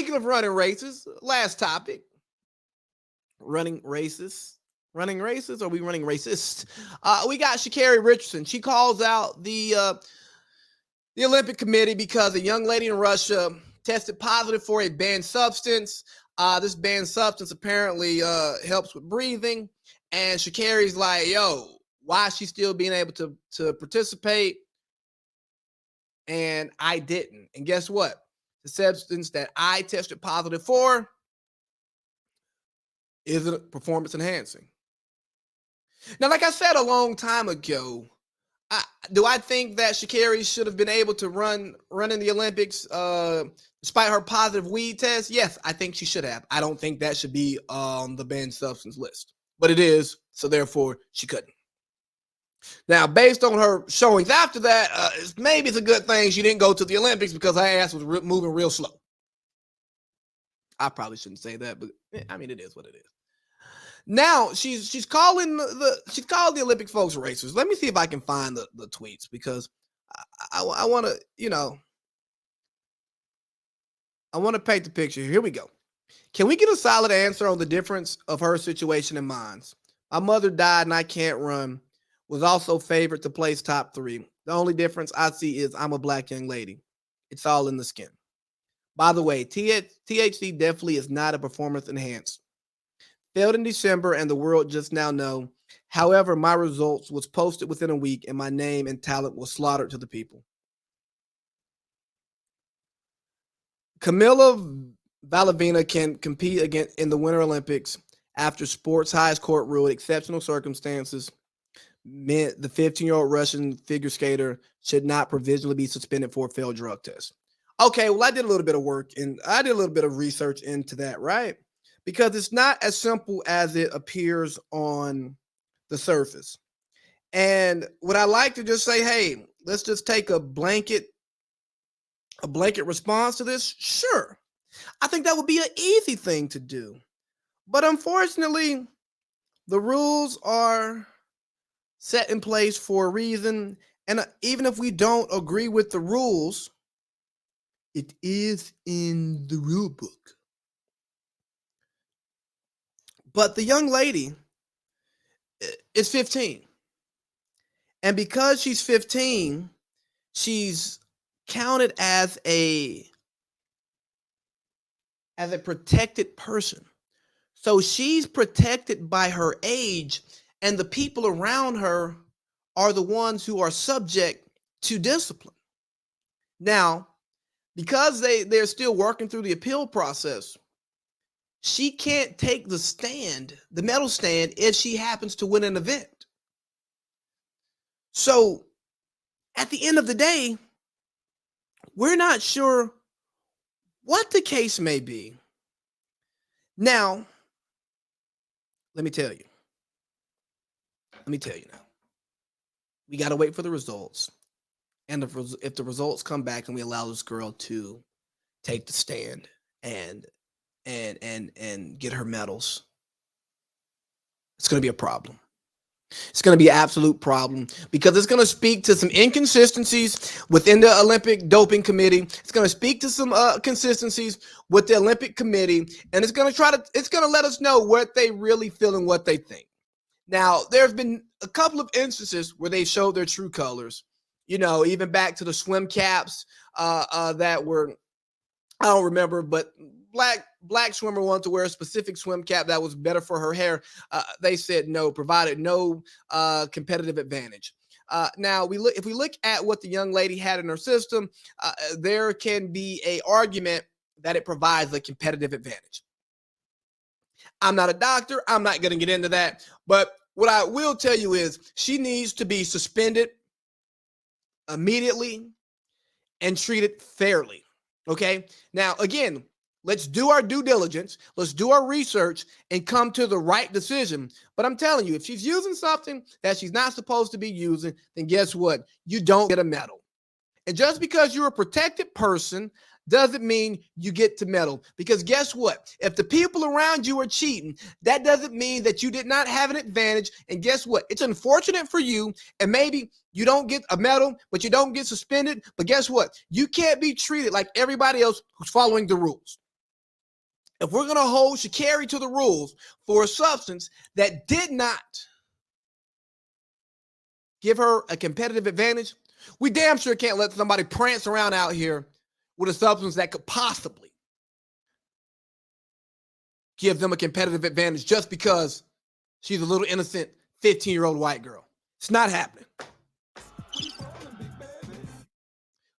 speaking of running races, last topic, running races. Running races? Or are we running racist? We got She'Carri Richardson. She calls out the Olympic Committee because a young lady in Russia tested positive for a banned substance. This banned substance apparently helps with breathing. And She'Carri's like, yo, why is she still being able to participate? And I didn't. And guess what? The substance that I tested positive for isn't performance enhancing. Now, like I said a long time ago, do I think that She'Carri should have been able to run in the Olympics despite her positive weed test? Yes, I think she should have. I don't think that should be on the banned substance list, but it is, so therefore she couldn't. Now, based on her showings after that, maybe it's a good thing she didn't go to the Olympics because her ass was moving real slow. I probably shouldn't say that, but I mean, it is what it is. Now she's calling the Olympic folks racers. Let me see if I can find the tweets because I want to, I want to paint the picture. Here we go. Can we get a solid answer on the difference of her situation and mine's? My mother died and I can't run. Was also favored to place top 3. The only difference I see is I'm a black young lady. It's all in the skin. By the way, THC definitely is not a performance enhanced. Failed in December and the world just now know. However, my results was posted within a week and my name and talent was slaughtered to the people. Camila Valavina can compete again in the Winter Olympics after sports highest court ruled exceptional circumstances meant the 15-year-old Russian figure skater should not provisionally be suspended for a failed drug test. Okay, well, I did a little bit of work and I did a little bit of research into that, right? Because it's not as simple as it appears on the surface. And would I like to just say, hey, let's just take a blanket response to this? Sure. I think that would be an easy thing to do. But unfortunately, the rules are set in place for a reason. And even if we don't agree with the rules, it is in the rule book. But the young lady is 15. And because she's 15, she's counted as a protected person. So she's protected by her age, and the people around her are the ones who are subject to discipline. Now, because they're still working through the appeal process, she can't take the medal stand, if she happens to win an event. So at the end of the day, we're not sure what the case may be. Now, let me tell you now. We got to wait for the results. And if the results come back and we allow this girl to take the stand and get her medals, it's going to be a problem. It's going to be an absolute problem because it's going to speak to some inconsistencies within the Olympic Doping Committee. It's going to speak to some consistencies with the Olympic Committee, and it's going to let us know what they really feel and what they think. Now, there have been a couple of instances where they showed their true colors. Even back to the swim caps that were, I don't remember, but black swimmer wanted to wear a specific swim cap that was better for her hair. They said no, provided no competitive advantage. Now, if we look at what the young lady had in her system, there can be an argument that it provides a competitive advantage. I'm not a doctor. I'm not going to get into that. But what I will tell you is she needs to be suspended immediately and treated fairly. Okay. Now, again, let's do our due diligence. Let's do our research and come to the right decision. But I'm telling you, if she's using something that she's not supposed to be using, then guess what? You don't get a medal. And just because you're a protected person doesn't mean you get to medal. Because guess what? If the people around you are cheating, that doesn't mean that you did not have an advantage. And guess what? It's unfortunate for you. And maybe you don't get a medal, but you don't get suspended. But guess what? You can't be treated like everybody else who's following the rules. If we're going to hold She'Carri to the rules for a substance that did not give her a competitive advantage, we damn sure can't let somebody prance around out here with a substance that could possibly give them a competitive advantage just because she's a little innocent 15-year-old white girl. It's not happening.